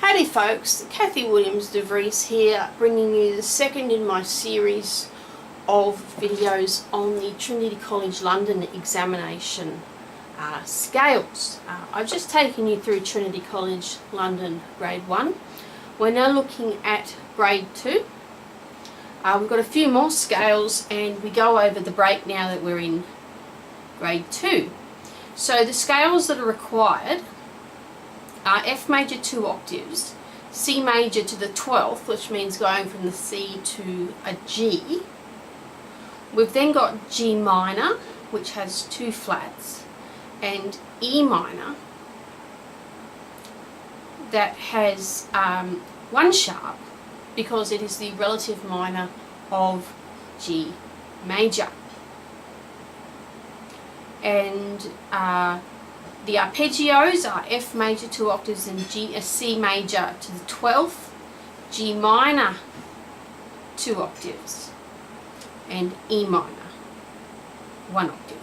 Howdy folks, Kathy Williams-DeVries here, bringing you the second in my series of videos on the Trinity College London examination scales. I've just taken you through Trinity College London Grade 1. We're now looking at Grade 2. We've got a few more scales and we go over the break now that we're in Grade 2. So the scales that are required are F major 2 octaves, C major to the 12th, which means going from the C to a G. We've then got G minor, which has 2 flats, and E minor, that has 1 sharp, because it is the relative minor of G major. And the arpeggios are F major 2 octaves and C major to the 12th, G minor 2 octaves, and E minor 1 octave.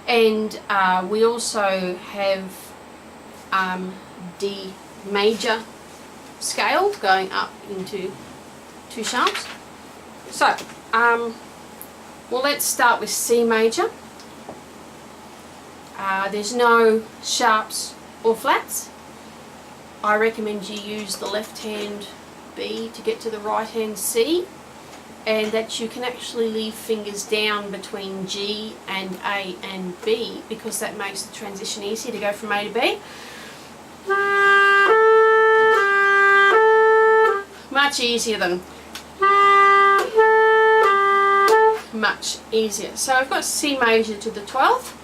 And we also have D major scale going up into 2 sharps. So, well, let's start with C major. There's no sharps or flats. I recommend you use the left hand B to get to the right hand C, and that you can actually leave fingers down between G and A and B, because that makes the transition easier to go from A to B. Much easier than much easier. So I've got C major to the 12th.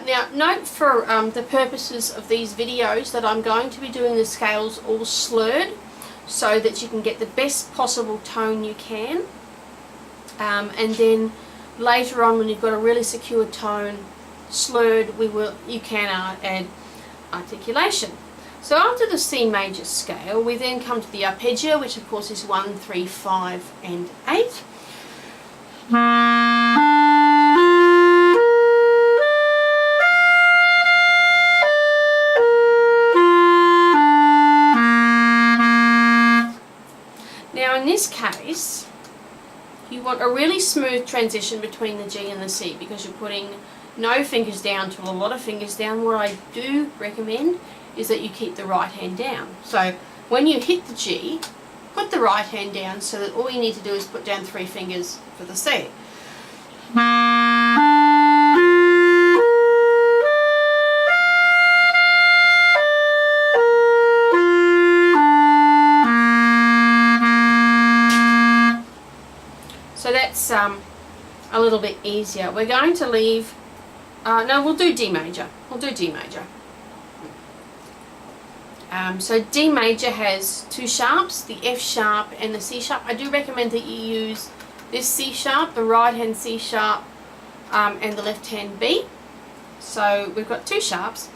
Now note for the purposes of these videos that I'm going to be doing the scales all slurred, so that you can get the best possible tone you can. And then later on, when you've got a really secure tone slurred, you can add articulation. So after the C major scale, we then come to the arpeggio, which of course is 1, 3, 5 and 8. Now in this case, you want a really smooth transition between the G and the C, because you're putting no fingers down to a lot of fingers down. What I do recommend is that you keep the right hand down. So when you hit the G, put the right hand down, so that all you need to do is put down 3 fingers for the C. So that's a little bit easier. We're going to leave, no, we'll do D major. We'll do D major. So D major has 2 sharps, the F sharp and the C sharp. I do recommend that you use this C sharp, the right hand C sharp, and the left hand B. So we've got 2 sharps.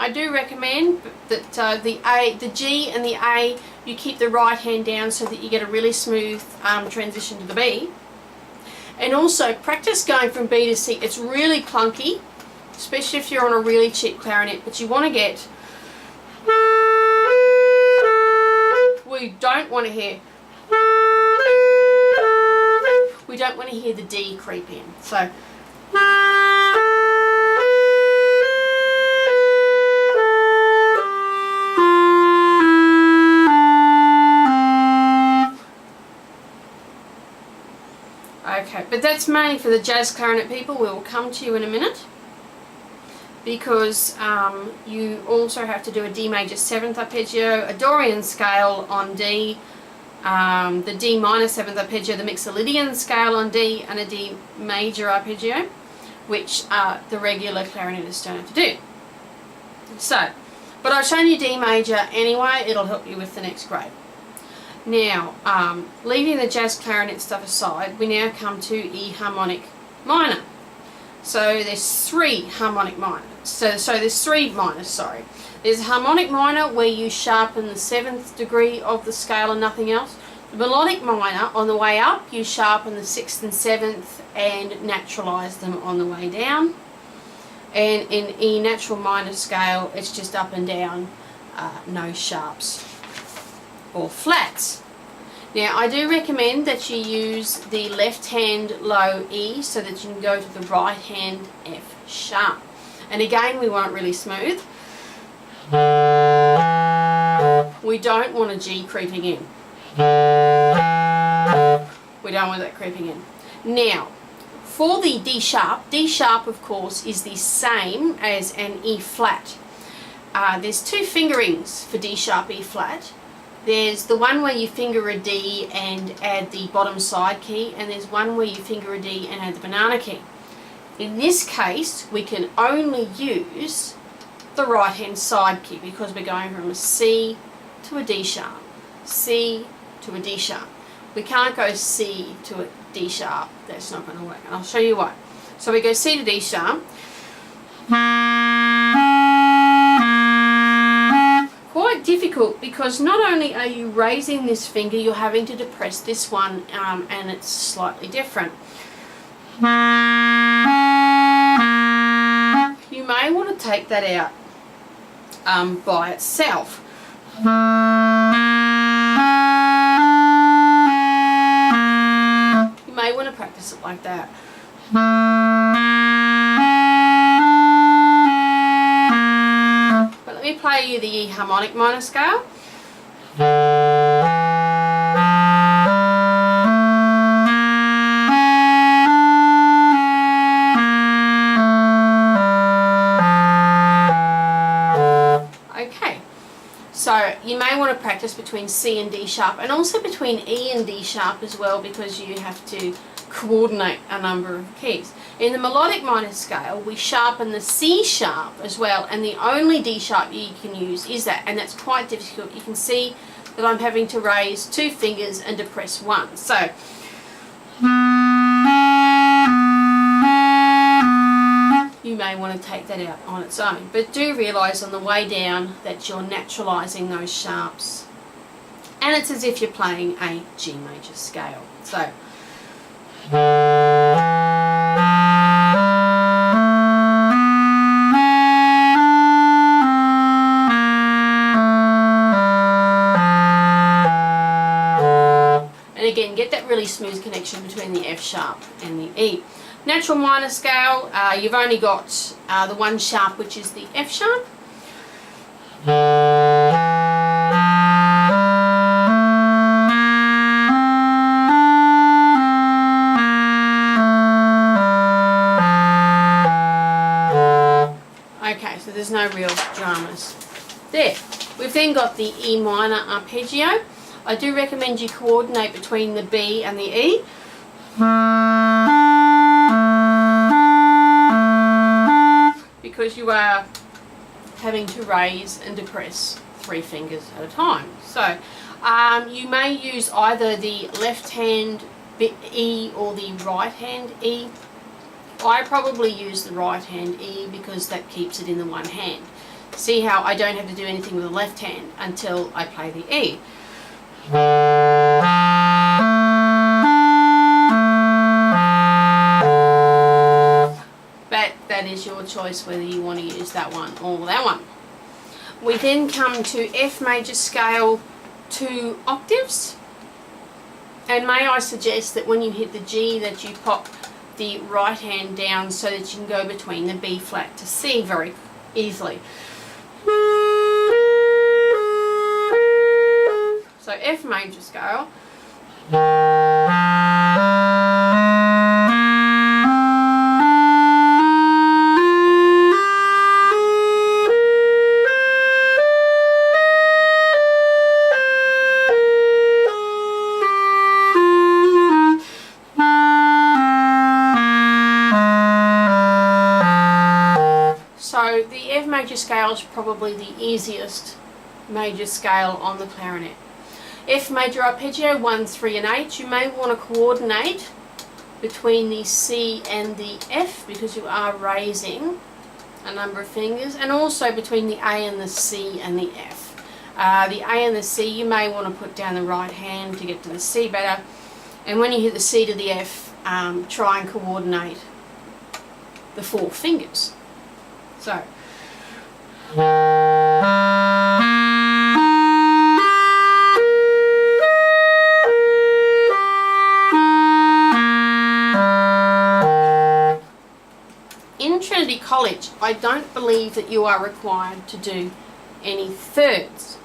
I do recommend that the G and the A, you keep the right hand down so that you get a really smooth transition to the B. And also practice going from B to C. It's really clunky, especially if you're on a really cheap clarinet, but you want to get, we don't want to hear the D creep in. So okay, but that's mainly for the jazz clarinet people. We will come to you in a minute, because you also have to do a D major 7th arpeggio, a Dorian scale on D, the D minor 7th arpeggio, the Mixolydian scale on D, and a D major arpeggio. which the regular clarinetists don't have to do. So, but I've shown you D major anyway, it'll help you with the next grade. Now, leaving the jazz clarinet stuff aside, we now come to E harmonic minor. So there's three harmonic minors. So there's three minors, sorry. There's a harmonic minor where you sharpen the 7th degree of the scale and nothing else. The melodic minor, on the way up, you sharpen the 6th and 7th and naturalise them on the way down. And in E natural minor scale, it's just up and down, no sharps or flats. Now, I do recommend that you use the left hand low E so that you can go to the right hand F sharp. And again, we want it really smooth. We don't want a G creeping in. We don't want that creeping in. Now, for the D sharp of course is the same as an E flat. There's two fingerings for D sharp E flat. There's the one where you finger a D and add the bottom side key, and there's one where you finger a D and add the banana key. In this case, we can only use the right hand side key because we're going from a C to a D sharp, C to a D sharp. We can't go C to a D sharp, that's not going to work, and I'll show you why. So we go C to D sharp. Quite difficult because not only are you raising this finger, you're having to depress this one, and it's slightly different. You may want to take that out by itself. You may want to practice it like that. But let me play you the E harmonic minor scale. Okay, so you may want to practice between C and D sharp, and also between E and D sharp as well, because you have to coordinate a number of keys. In the melodic minor scale, we sharpen the C sharp as well, and the only D sharp you can use is that, and that's quite difficult. You can see that I'm having to raise two fingers and depress one. So you may want to take that out on its own, but do realise on the way down that you're naturalising those sharps, and it's as if you're playing a G major scale. So and again, get that really smooth connection between the F sharp and the E. Natural minor scale, you've only got the one sharp, which is the F sharp. Okay, so there's no real dramas there. We've then got the E minor arpeggio. I do recommend you coordinate between the B and the E. Because you are having to raise and depress three fingers at a time. So you may use either the left hand E or the right hand E. I probably use the right hand E because that keeps it in the one hand. See how I don't have to do anything with the left hand until I play the E. But that is your choice whether you want to use that one or that one. We then come to F major scale 2 octaves, and may I suggest that when you hit the G that you pop the right hand down so that you can go between the B flat to C very easily. So F major scale. So the F major scale is probably the easiest major scale on the clarinet. F major arpeggio 1, 3 and 8. You may want to coordinate between the C and the F because you are raising a number of fingers, and also between the A and the C and the F. The A and the C, you may want to put down the right hand to get to the C better, and when you hit the C to the F, try and coordinate the 4 fingers. So in Trinity College, I don't believe that you are required to do any thirds,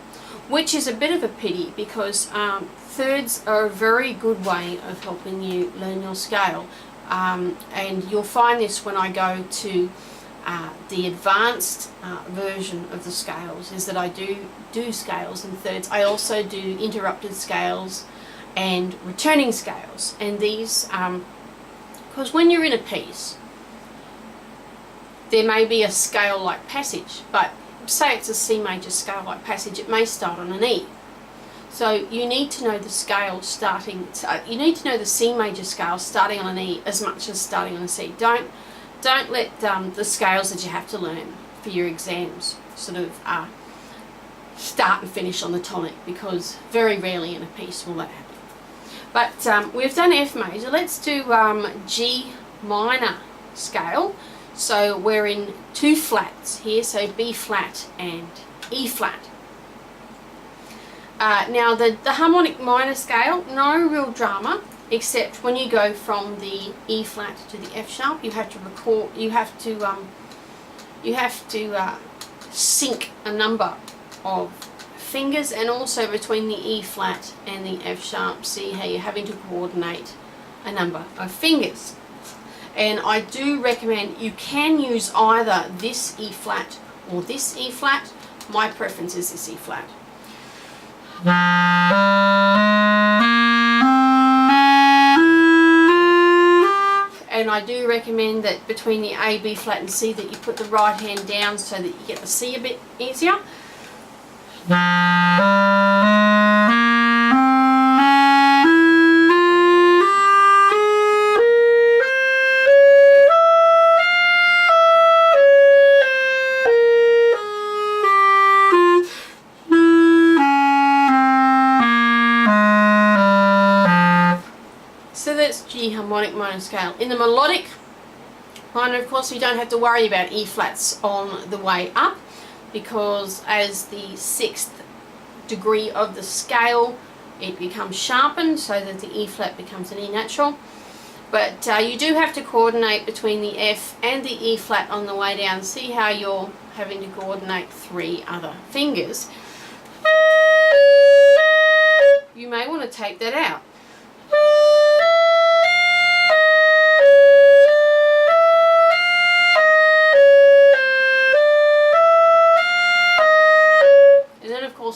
which is a bit of a pity because thirds are a very good way of helping you learn your scale, and you'll find this when I go to the advanced version of the scales, is that I do scales in thirds. I also do interrupted scales and returning scales, and these because when you're in a piece there may be a scale like passage, but say it's a C major scale like passage, it may start on an E. So you need to know the scale starting, you need to know the C major scale starting on an E as much as starting on a C. Don't let the scales that you have to learn for your exams sort of start and finish on the tonic, because very rarely in a piece will that happen. But we've done F major, let's do G minor scale. So we're in 2 flats here, so B flat and E flat. Now the harmonic minor scale, no real drama, except when you go from the E flat to the F sharp, you have to record, you have to sync a number of fingers, and also between the E flat and the F sharp, see how you're having to coordinate a number of fingers. And I do recommend you can use either this E flat or this E flat. My preference is this E flat. And I do recommend that between the A, B flat and C that you put the right hand down so that you get the C a bit easier. So that's G harmonic minor scale. In the melodic minor, of course, we don't have to worry about E flats on the way up, because as the 6th degree of the scale, it becomes sharpened so that the E flat becomes an E natural. But you do have to coordinate between the F and the E flat on the way down. See how you're having to coordinate 3 other fingers. You may want to take that out.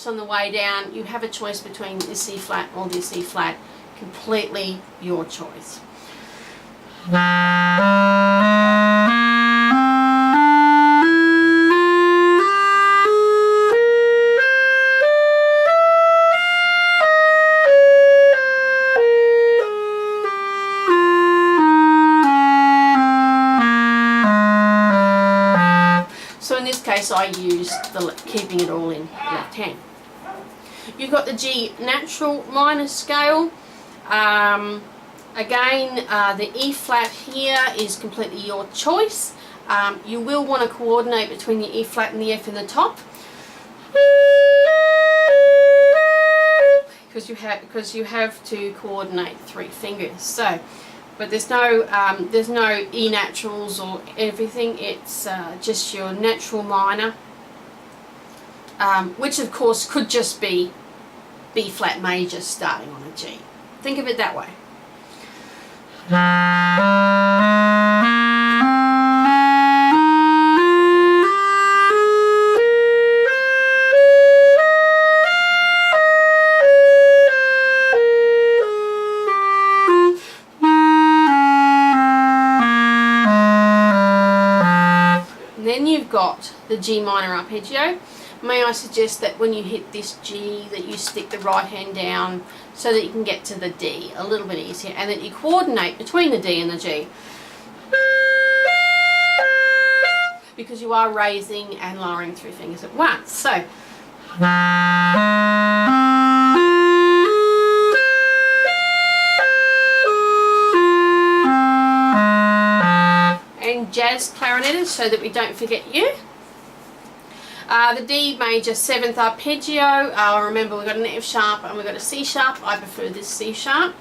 On the way down, you have a choice between this E flat or this E flat, completely your choice. So in this case I used keeping it all in left hand. You've got the G natural minor scale. Again, the E flat here is completely your choice. You will want to coordinate between the E flat and the F in the top, because you have to coordinate 3 fingers. So, but there's no E naturals or everything. It's just your natural minor, which of course could just be B flat major starting on a G. Think of it that way. And Then you've got the G minor arpeggio. May I suggest that when you hit this G that you stick the right hand down so that you can get to the D a little bit easier, and that you coordinate between the D and the G, because you are raising and lowering 3 fingers at once. So and jazz clarineters so that we don't forget you. The D major 7th arpeggio, remember we've got an F sharp and we've got a C sharp. I prefer this C sharp.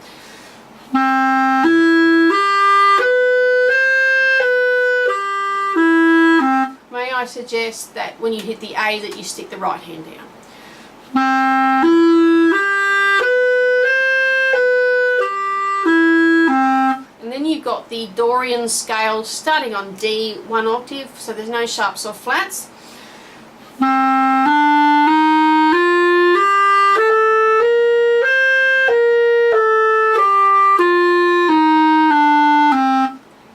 May I suggest that when you hit the A that you stick the right hand down. And then you've got the Dorian scale starting on D 1 octave, so there's no sharps or flats.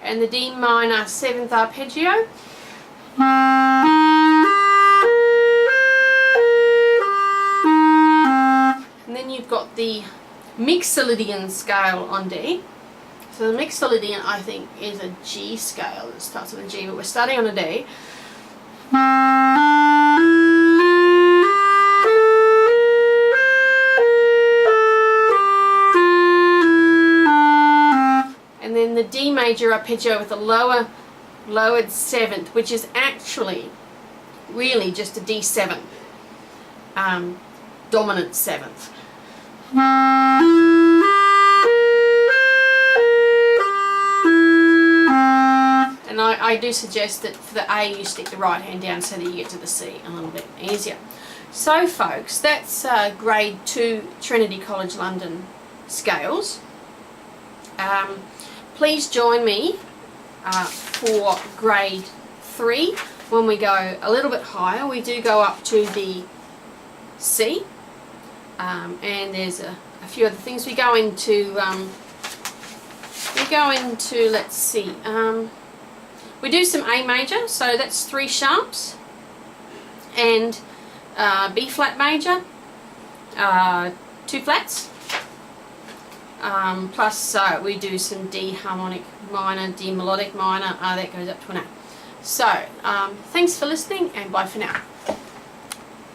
And the D minor 7th arpeggio. And then you've got the Mixolydian scale on D. So the Mixolydian, I think, is a G scale that starts with a G, but we're starting on a D. And then the D major arpeggio with a lowered 7th, which is actually really just a D7, dominant 7th. And I do suggest that for the A you stick the right hand down so that you get to the C a little bit easier. So folks, that's grade 2 Trinity College London scales. Please join me for grade 3 when we go a little bit higher. We do go up to the C, and there's a few other things. We go into let's see, we do some A major, so that's 3 sharps, and B flat major, 2 flats, plus we do some D harmonic minor, D melodic minor, that goes up to an A. So thanks for listening, and bye for now.